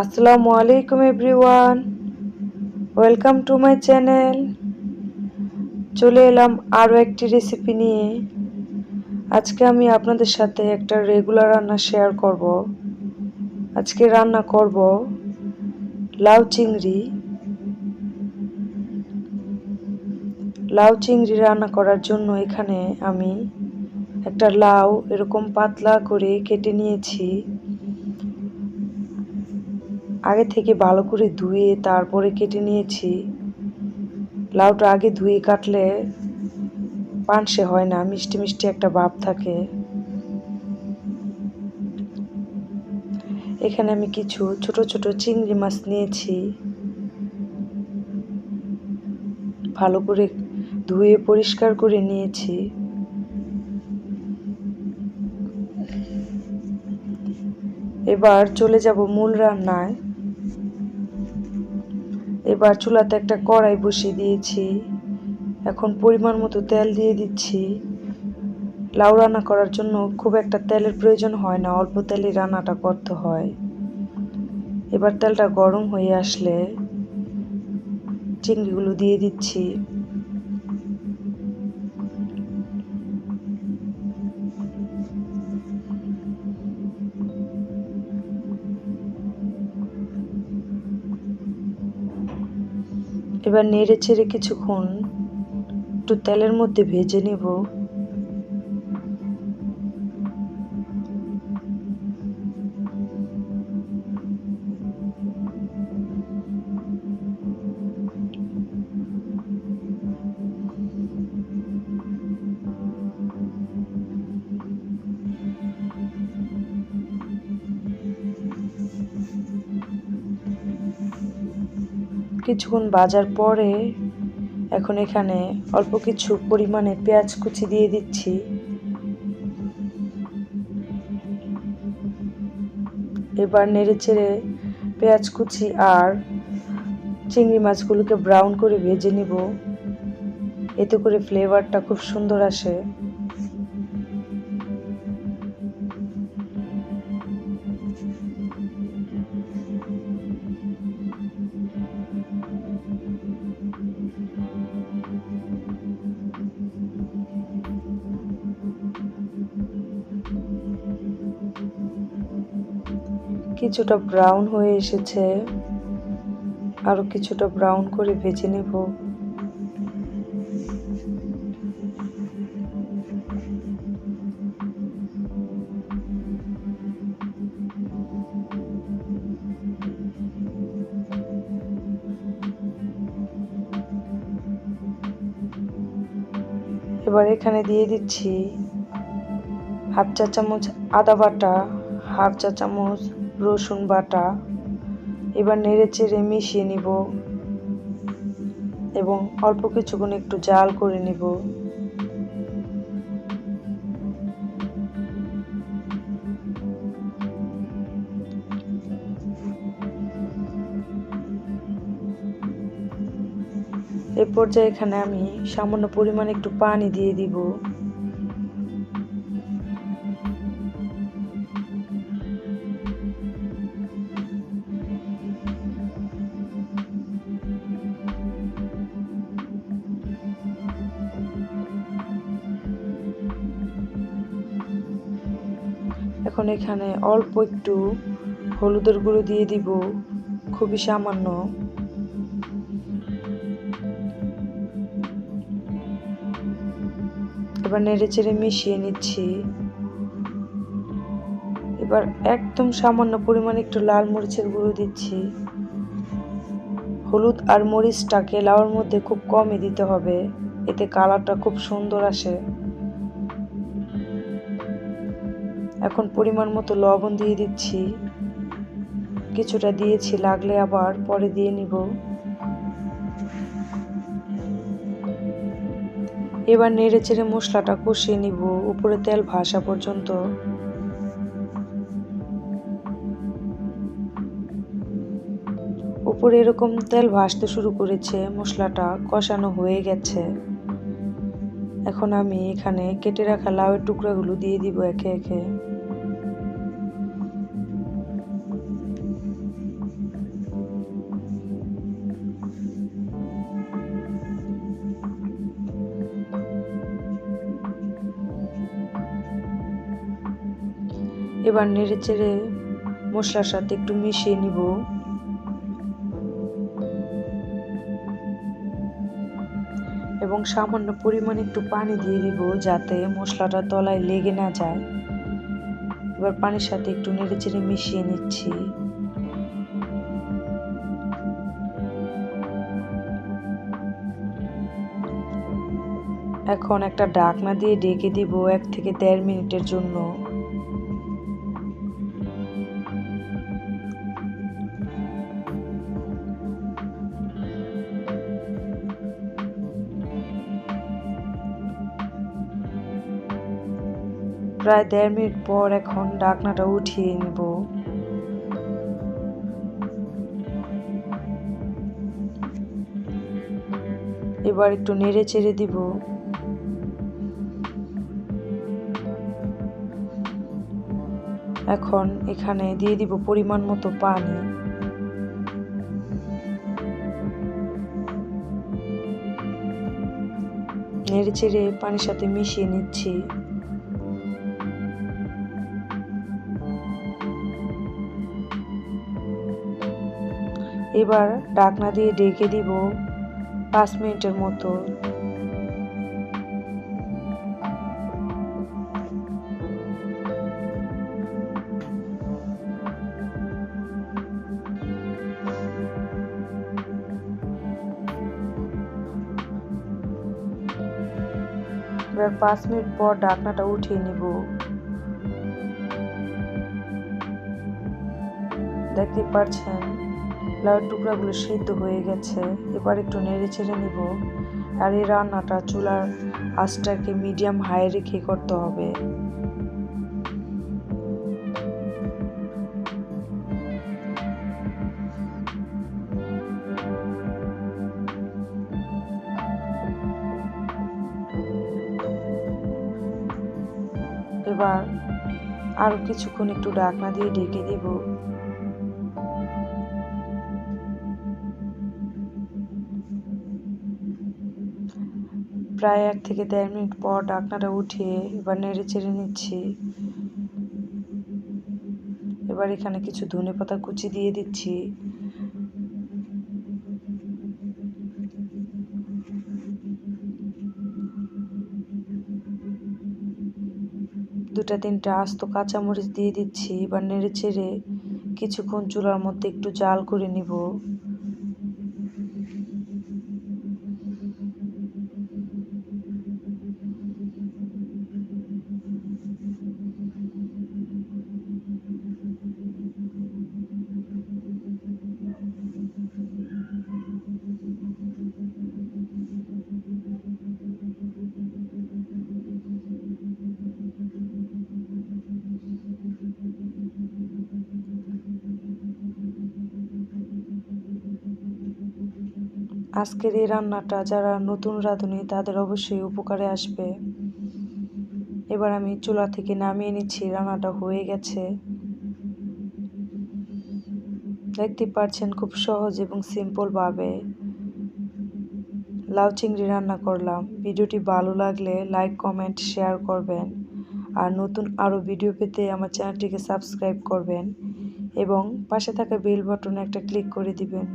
আসসালামু আলাইকুম everyone, welcome to my channel. চলে এলাম আরও একটি রেসিপি নিয়ে। আজকে আমি আপনাদের সাথে একটা রেগুলার রান্না শেয়ার করব। আজকে রান্না করব লাউ চিংড়ি। লাউ চিংড়ি রান্না করার জন্য এখানে আমি একটা লাউ এরকম পাতলা করে কেটে নিয়েছি। আগে থেকে ভালো করে ধুয়ে তারপরে কেটে নিয়েছি। লাউটা আগে ধুয়ে কাটলে পানসে হয় না, মিষ্টি মিষ্টি একটা ভাব থাকে। এখানে আমি কিছু ছোট ছোট চিংড়ি মাছ নিয়েছি, ভালো করে ধুয়ে পরিষ্কার করে নিয়েছি। এবার চলে যাব মূল রান্নায়। এবার চুলাতে একটা কড়াই বসিয়ে দিয়েছি। এখন পরিমাণ মতো তেল দিয়ে দিচ্ছি। লাউ রান্না করার জন্য খুব একটা তেলের প্রয়োজন হয় না, অল্প তেলে রান্নাটা করতে হয়। এবার তেলটা গরম হয়ে আসলে চিংড়িগুলো দিয়ে দিচ্ছি। এবার নেড়ে চেড়ে কিছুক্ষণ একটু তেলের মধ্যে ভেজে নেব। কিছুক্ষণ ভাজার পরে এখন এখানে অল্প কিছু পরিমাণে পেঁয়াজ কুচি দিয়ে দিচ্ছি। এবার নেড়ে চেড়ে পেঁয়াজ কুচি আর চিংড়ি মাছগুলোকে ব্রাউন করে ভেজে নিব, এতে করে ফ্লেভারটা খুব সুন্দর আসে। কিছুটা ব্রাউন হয়ে এসেছে, আরো কিছুটা ব্রাউন করে ভেজে নেব। এবার এখানে দিয়ে দিচ্ছি হাফ চা চামচ আদা বাটা, হাফ চা চামচ রসুন বাটা। এবার নেড়ে চেড়ে মিশিয়ে নিব এবং অল্প কিছুক্ষণ একটু জাল করে নিব। এই পর্যায়ে এখানে আমি সামান্য পরিমাণে একটু পানি দিয়ে দিব। এখন এখানে অল্প একটু হলুদের গুঁড়ো দিয়ে দিব, খুবই সামান্য। এবার নেড়ে চেড়ে মিশিয়ে নিচ্ছি। এবার একদম সামান্য পরিমাণে একটু লাল মরিচের গুঁড়ো দিচ্ছি। হলুদ আর মরিচটাকে লাউর মধ্যে খুব কমই দিতে হবে, এতে কালারটা খুব সুন্দর আসে। এখন পরিমাণ মতো লবণ দিয়ে দিচ্ছি, কিছুটা দিয়েছি, লাগলে আবার পরে দিয়ে নিব। এবার নেড়ে চেড়ে মশলাটা কষিয়ে নিব উপরে তেল ভাসা পর্যন্ত। উপর উপরে এরকম তেল ভাসতে শুরু করেছে, মশলাটা কষানো হয়ে গেছে। এখন আমি এখানে কেটে রাখা লাউয়ের টুকরাগুলো দিয়ে দিব একে একে। এবার নেড়ে চেড়ে মশলার সাথে একটু মিশিয়ে নিব। এবং সামান্য পরিমাণে একটু পানি দিয়ে দিব যাতে মশলাটা তলায় লেগে না যায়। এবার পানির সাথে একটু নেড়ে চেড়ে মিশিয়ে নিচ্ছি। এখন একটা ঢাকনা দিয়ে ঢেকে দিব 1 থেকে 1.5 মিনিটের জন্য। প্রায় 1.5 মিনিট পর এখন ঢাকনাটা উঠিয়ে নিব। এবার একটু নেড়ে চেড়ে দিব। এখন এখানে দিয়ে দিব পরিমাণ মতো পানি। নেড়ে চেড়ে পানির সাথে মিশিয়ে নিচ্ছি। এবার ঢাকনা দিয়ে ঢেকে দিব 5 মিনিটের মতো। এবার 5 মিনিট পর ঢাকনাটা উঠিয়ে নিব। দেখতে পাচ্ছেন লাউয়ের টুকরাগুলো সিদ্ধ হয়ে গেছে। এবার একটু নেড়ে চেড়ে নিব। আর এই রান্নাটা চুলার আঁচটাকে মিডিয়াম হাই রেখে করতে হবে। এবার আরো কিছুক্ষণ একটু ঢাকনা দিয়ে ঢেকে দিব। প্রায় 1 থেকে 1.5 মিনিট পর ঢাকনাটা উঠিয়ে এবার নেড়ে চেড়ে নিচ্ছি। এবার এখানে কিছু ধনেপাতা কুচি দিয়ে দিচ্ছি। দুটা তিনটা আস্ত কাঁচামরিচ দিয়ে দিচ্ছি। এবার নেড়ে চেড়ে কিছুক্ষণ চুলার মধ্যে একটু জাল করে নিব। আজকের এই রান্নাটা যারা নতুন রাঁধুনি তাদের অবশ্যই উপকারে আসবে। এবার আমি চুলা থেকে নামিয়ে নিচ্ছি। রান্নাটা হয়ে গেছে। দেখতে পাচ্ছেন খুব সহজ এবং সিম্পল ভাবে লাউ চিংড়ি রান্না করলাম। ভিডিওটি ভালো লাগলে লাইক কমেন্ট শেয়ার করবেন। আর নতুন আরও ভিডিও পেতে আমার চ্যানেলটিকে সাবস্ক্রাইব করবেন এবং পাশে থাকা বেল বাটনে একটা ক্লিক করে দিবেন।